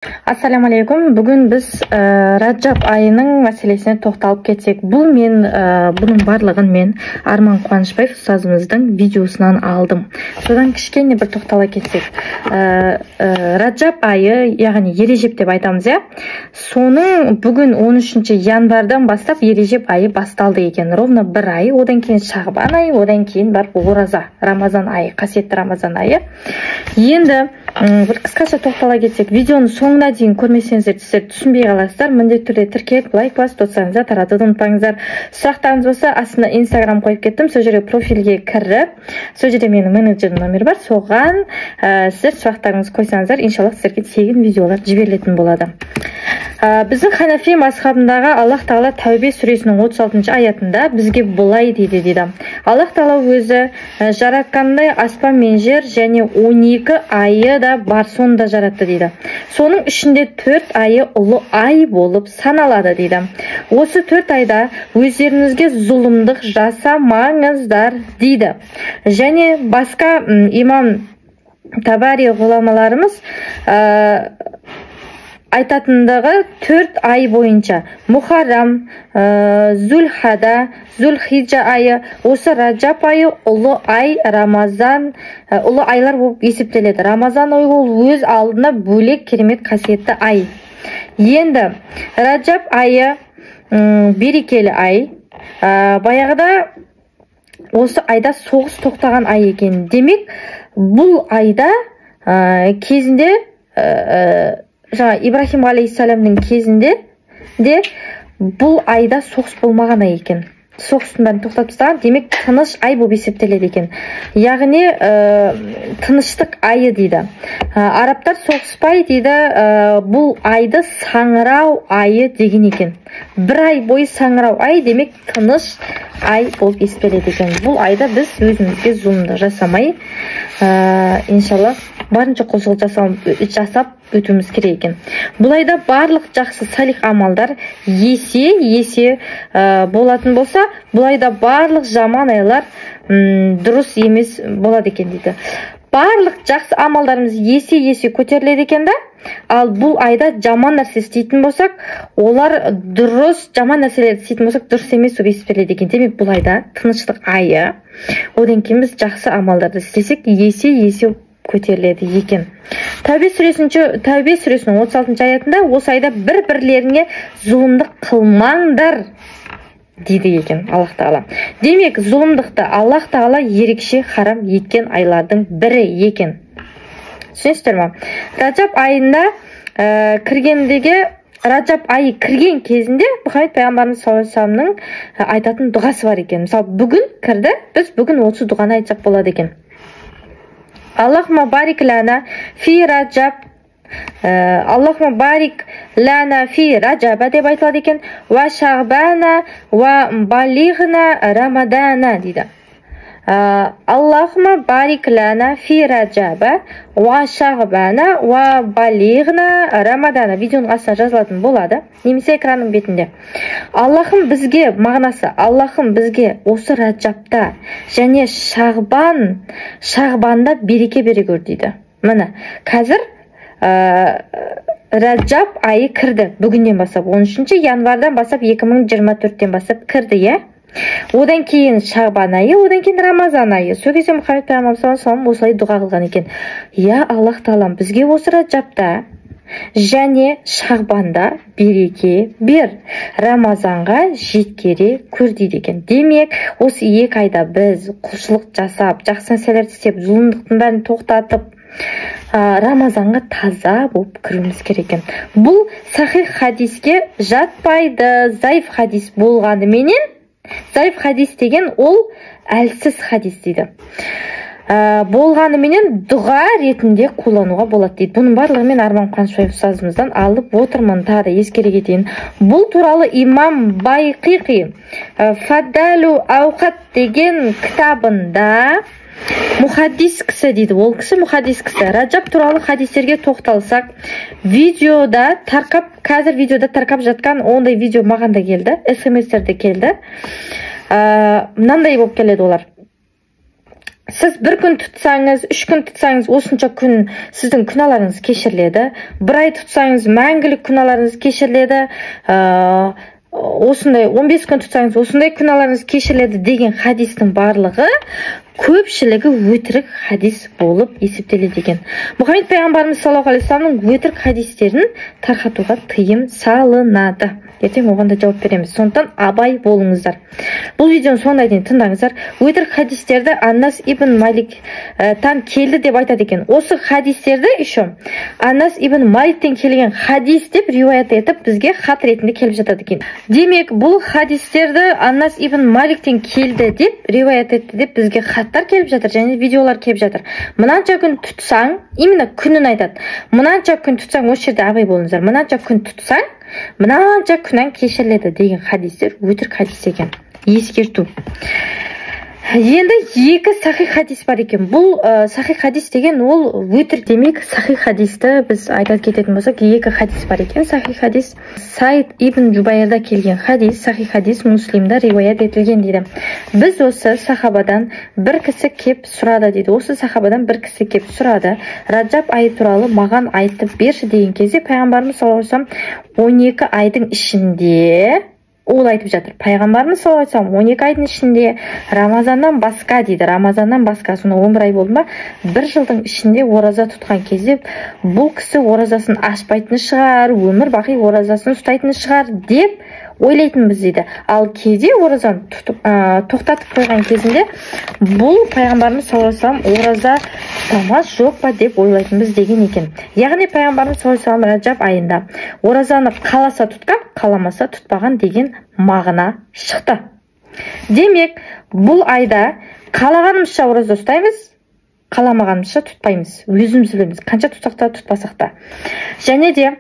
Ассаламу алейкум. Бүгін біз Раджаб айының мәселесіне тоқталып кетсек. Бұның барлығын мен Арман Қуанышбаев ұстазымыздың видеосынан алдым. Содан кішкене бір тоқтала кетсек. Раджаб айы, яғни Ережеп деп айтамыз, я? Соның бүгін 13 январдан бастап Ережеп айы басталды екен. Ровно бір ай, одан кейін Шағбан айы, одан кейін бар ораза, Рамазан айы, қасиетті Рамазан айы. Енді бір қысқаша тоқтала кетсек, видеоны соңына дейін көрмесеңіздер, сіздер түсінбей қаласыздар. Міндетті түрде тіркеліп, лайк басып, достарыңызға таратуды ұмытпаңыздар. Сұрақтарыңыз болса, астына Инстаграм қойып кеттім. Сол жерге профильге кіріп, сол жерде менің менеджердің номері бар. Соған сіздер сұрақтарыңызды қойсаңыздар, иншаллах сіздерге тегін видеолар жіберілетін болады. Біздің Ханафи мазхабындағы Аллах Тағала Тәубе сүресінің 36 аятында бізге былай дейді. Аллах Тағала өзі жаратқандай аспан мен жер және 12 айы да бар, соны да жаратты дейді. Соның ішінде 4 айы ұлы ай болып саналады дейді. Осы 4 айда өздеріңізге зұлымдық жасамаңыздар дейді. Және басқа имам Табари ғұламаларымыз айтатындығы 4 ай бойынша Мухаррам, Зүлхада, Зүлхиджа айы, осы Раджаб айы ұлы ай, Рамазан, ұлы айлар болып есептеледі. Рамазан айы ол өз алдына бөлек керемет қасиетті ай. Енді Раджаб айы берекелі ай. Баяғыда осы айда соғыс тоқтаған ай екен. Демек, бұл айда кезінде Ибрахим алейхиссаламның кезінде де бұл айда соғыс болмаған ай екен. Соғыстың бәрін тоқтап тастаған, демек тыныш ай болып есептеледі екен. Яғни тыныштық айы дейді. Арабтар соғыспай дейді, бұл айды саңырау айы деген екен. Бір ай бойы саңырау ай, демек тыныш ай болып есептеледі екен. Бұл айда біз өзімізге зұлымдық жасамай, иншаллах барынша құлшылық жасап өтуіміз керек екен. Бұл айда барлық жақсы салих амалдар есе болатын болса, бұл айда барлық жаман айлар дұрыс емес болады екен дейді. Барлық жақсы амалдарымыз есе көтеріледі екен да, ал бұл айда жаман нәрсе істейтін болсақ, олар дұрыс, жаман нәрселерді істейтін болсақ, дұрыс емес болып есептеледі екен. Демек, бұл айда тыныштық айы, одан кейін біз жақсы амалдарды істесек, есе көтеріледі екен. Тәубе сүресінің 36 аятында осы айда бір-бірлеріңе зұлымдық қылмаңдар дейді екен Аллах Тағала. Демек, зұлымдықты Аллах Тағала ерекше харам еткен айлардың бірі екен. Түсінесіздер ме? Раджаб айында Раджаб айы кірген кезінде Мұхаммед пайғамбарымыз саллаллаху алейхи вассаламның айтатын дұғасы бар екен. Мысалы, бүгін кірді, біз бүгін осы дұғаны айтсақ болады екен. Аллахума барик лана фи раджаб, Аллахума барик лана фи раджаба деп айтылады екен. Ва шағбана ва балиғна рамадана дейді. Аллахума барик лана фи раджаба ва шағбана ва балиғна рамадана. Видеоның астына жазылатын болады, немесе экранның бетінде. Аллахым бізге, мағынасы, Аллахым бізге осы раджабта және шағбанда береке бере көр дейді. Міне, қазір Раджаб айы кірді. Бүгіннен бастап, 13 январдан бастап, 2024-тен бастап кірді, е? Одан кейін Шағбан айы, одан кейін Рамазан айы. Сол кезде Мұхаммед пайғамбарымыз осылай дұға қылған екен. Я Аллах Тағалам, бізге осы Раджабта және Шағбанда береке бер, Рамазанға жеткере көр дейді екен. Демек, осы 2 айда біз құлшылық жасап, жақсы нәрселерді істеп, зұлымдықтың бәрін тоқтатып, Рамазанға таза болып кіруіміз керек екен. Бұл сахих хадиске жатпайды. Зайф хадис болғаныменен, зайф хадис деген ол әлсіз хадис дейді. Болғаныменен дұға ретінде қолдануға болады дейді. Бұның барлығы мен Арман Қуанышбаев ұстазымыздан алып отырмын. Тағы да ескере кетейін. Бұл туралы имам Байқиқи Фаддалу Ауқат деген кітабында мұхаддис кісі дейді. Ол кісі мұхаддис кісі. Раджаб туралы хадистерге тоқталсақ, қазір видеода тарқап жатқан ондай видео маған да келді, смс-терде келді. Мынандай болып келеді олар. Сіз бір күн тұтсаңыз, 3 күн тұтсаңыз, осынша күн сіздің күнәларыңыз кешіріледі. Бір ай тұтсаңыз, мәңгілік күнәларыңыз кешіріледі. Осындай 15 күн тұтсаңыз, осындай күнәларыңыз кешіріледі деген хадистің барлығы көпшілігі өтірік хадис болып есептеледі екен. Мұхаммед пайғамбарымыз саллаллаху алейхи вассаламның өтірік хадистерін тарқатуға тыйым салынады. Ертең оған да жауап береміз. Сондықтан абай болыңыздар. Бұл видеоны соңына дейін тыңдаңыздар. Өтірік хадистерді Аннас ибн Маликтан келді деп айтады екен. Осы хадистерді еще Аннас ибн Маликтен келген хадис деп риуаят етіп бізге хат ретінде келіп жатады екен. Демек, бұл хадистерді Аннас ибн Маликтен келді деп риуаят етті деп бізге хаттар келіп жатыр, және видеолар келіп жатыр. Мынанша күн тұтсаң, именно күнін айтады. Мынанша күн тұтсаң, осы жерде абай болыңыздар. Мынанша күн тұтсаң, мынанша күнәң кешіріледі деген хадистер өтірік хадис екен. Ескерту. Енді екі сахих хадис бар екен. Бұл сахих хадис деген ол өтірік. Демек, сахих хадисті біз айтып кететін болсақ, екі хадис бар екен. Сахих хадис Сайд ибн Жубайрда келген хадис, сахих хадис Муслимда риуаят етілген дейді. Біз осы сахабадан бір кісі кеп сұрады дейді. Осы сахабадан бір кісі кеп сұрады. Раджаб айы туралы маған айтып берші деген кезде пайғамбарымыз саллаллаху алейхи вассалам 12 айдың ішінде ол айтып жатыр. Пайғамбарымыз саллаллаху алейхи вассалам 12 айдың ішінде Рамазаннан басқа дейді. Рамазаннан басқа, соны 11 ай болды ма, бір жылдың ішінде ораза тұтқан кезде бұл кісі оразасын ашпайтын шығар, өмір бақи оразасын ұстайтын шығар деп ойлайтынбыз дейді. Ал кейде оразаны тоқтатып қойған кезінде бұл пайғамбарымыз саллаллаху алейхи вассалам ораза намаз жоқ па деп ойлайтынбыз деген екен. Яғни пайғамбарымыз саллаллаху алейхи вассалам Раджаб айында оразаны қаласа тұтқан, қаламаса тұтпаған деген мағына шықты. Демек, бұл айда қалағанымызша ораза ұстаймыз, қаламағанымызша тұтпаймыз. Өзіміз білеміз, қанша тұтсақ та тұтпасақ та. Және де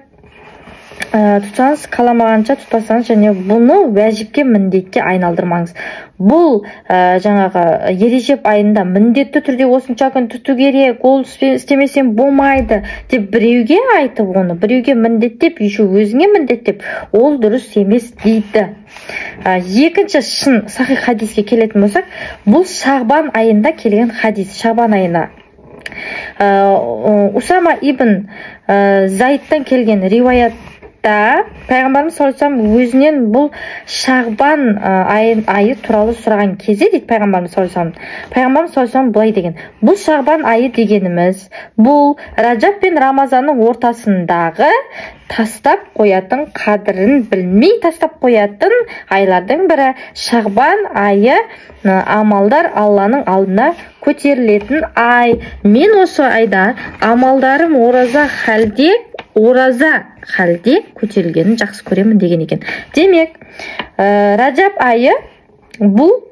тұтсаңыз, қаламағанша тұтпасаңыз, және бұны уәжіпке, міндетке айналдырмаңыз. Бұл жаңағы Ережеп айында міндетті түрде осынша күн тұту керек, ол істемесем болмайды деп біреуге айтып, оны біреуге міндеттеп, еще өзіңе міндеттеп, ол дұрыс емес дейді. Екінші шын сахих хадиске келетін болсақ, бұл Шағбан айында келген хадис. Шағбан айына Усама ибн Зайдтан келген риуаят пайғамбарымыз саллаллаху алейхи вассалам өзінен бұл Шағбан айы туралы сұраған кезде дейді пайғамбарымыз саллаллаху алейхи вассалам. Пайғамбарымыз саллаллаху алейхи вассалам былай деген: бұл Шағбан айы дегеніміз бұл Раджаб пен Рамазанның ортасындағы тастап қоятын, қадірін білмей тастап қоятын айлардың бірі. Шағбан айы амалдар Алланың алдына көтерілетін ай. Мен осы айда амалдарым ораза халде көтерілгенін жақсы көремін деген екен. Демек, Раджаб айы бұл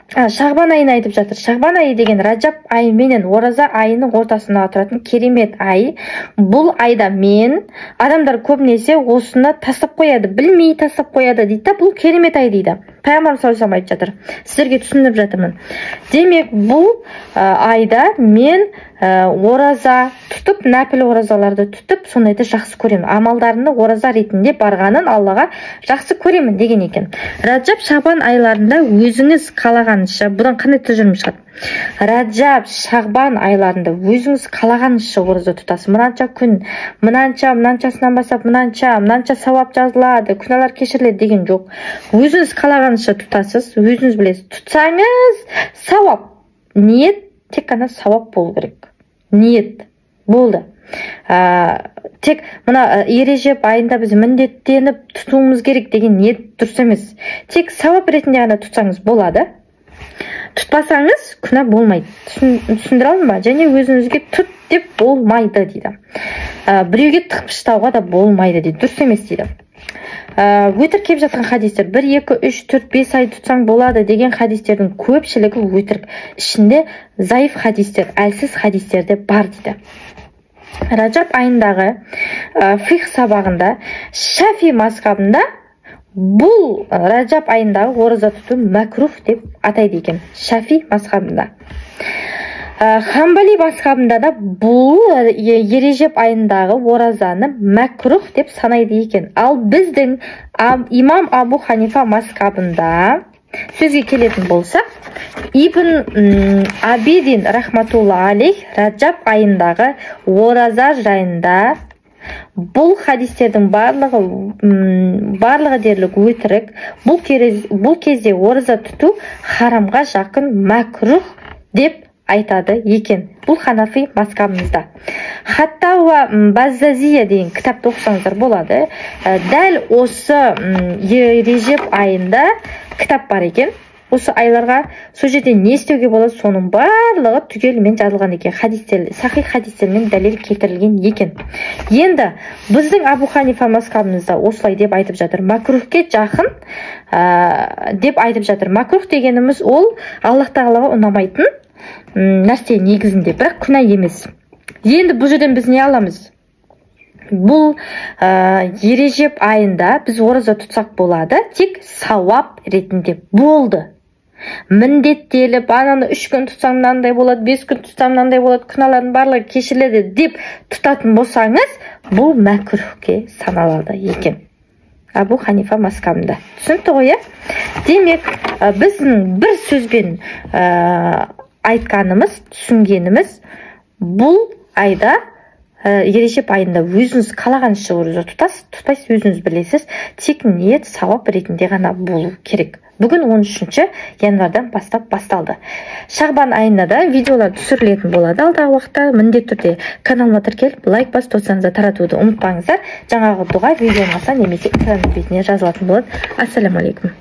Шағбан айын айтып жатыр. Шағбан айы деген Раджаб айы менен ораза айының ортасында тұратын керемет ай. Бұл айда адамдар көбінесе осыны тастап қояды, білмей тастап қояды дейді. Бұл керемет ай дейді. Пайғамбарымыз саллаллаху алейхи вассалам айтып жатыр. Сіздерге түсіндіріп жатырмын. Демек, бұл айда мен ораза тұтып, нәпіл оразаларды тұтып, сондайды жақсы көремін. Амалдарымды ораза ретінде барғанын Аллаға жақсы көремін деген екен. Раджаб, Шағбан айларында өзіңіз қалағаныңызша, бұдан қандай тұжырым шығады? Раджаб, Шағбан айларында өзіңіз қалағаныңызша ораза тұтасыз. Мынанша күн, мынаншасынан бастап, мынанша сауап жазылады, күнәлар кешіріледі деген жоқ. Өзіңіз қалағаныңызша тұтасыз, өзіңіз білесіз. Тұтсаңыз сауап, ниет тек қана сауап болу керек. Ниет болды. Тек мына Ережеп айында біз міндеттеніп тұтуымыз керек деген ниет дұрыс емес. Тек сауап ретінде ғана тұтсаңыз болады. Тұтпасаңыз күнә болмайды. Түсіндіре алдым ба? Және өзіңізге тұт деп болмайды дейді. Біреуге тықпыштауға да болмайды дейді. Дұрыс емес дейді. Өтірік келіп жатқан хадистер 1, 2, 3, 4, 5 ай тұтсаң болады деген хадистердің көпшілігі өтірік. Ішінде заиф хадистер, әлсіз хадистер де бар дейді. Раджаб айындағы фих сабағында Шафи мазхабында бұл Раджаб айындағы ораза тұту мәкрух деп атайды екен. Шафи мазхабында. Хамбали мазхабында да бұл Ережеп айындағы оразаны мәкрух деп санайды екен. Ал біздің имам Абу Ханифа мазхабында сөзге келетін болсақ, Ибн Абидин рахматулла алейх Раджаб айындағы ораза жайында бұл хадистердің барлығы дерлік өтірік, бұл кезде ораза тұту харамға жақын мәкрух деп айтады екен. Бұл Ханафи мазхабымызда. Хаттауа Баззазия деген кітапты оқысаңыздар болады. Дәл осы Режеп айында кітап бар екен. Осы айларға сол жерде не істеуге болады, соның барлығы түгелімен жазылған екен. Сахих хадистермен дәлел келтірілген екен. Енді біздің Абу Ханифа мазхабымызда осылай деп айтып жатыр. Макрухке жақын деп айтып жатыр. Макрух дегеніміз ол Аллах тағалаға ұнамайтын нәрсе негізінде, бірақ күнә емес. Енді бұл жерден біз не аламыз? Бұл Ережеп айында біз ораза тұтсақ болады, тек сауап ретінде болды. Міндеттеліп, ананы 3 күн тұтсам мынандай болады, 5 күн тұтсам мынандай болады, күнәлардың барлығы кешіріледі деп тұтатын болсаңыз, бұл мәкрухке саналады екен. Абу Ханифа мазхабында. Түсінікті ғой, демек, біздің бір сөзбен айтқанымыз, түсінгеніміз, бұл айда Ережеп айында өзіңіз қалағанша ораза тұтпайсыз, өзіңіз білесіз, тек ниет сауап ретінде ғана болу керек. Бүгін 13-ші январдан басталды. Шағбан айында да видеолар түсірілетін болады. Алдағы уақытта міндетті түрде каналыма тіркеліп, лайк басып тоқтаңыздар, таратуды ұмытпаңыздар. Жаңағы дұға видеоңызға немесе Инстаграм бетіне жазылатын болады. Ассаламу алейкум.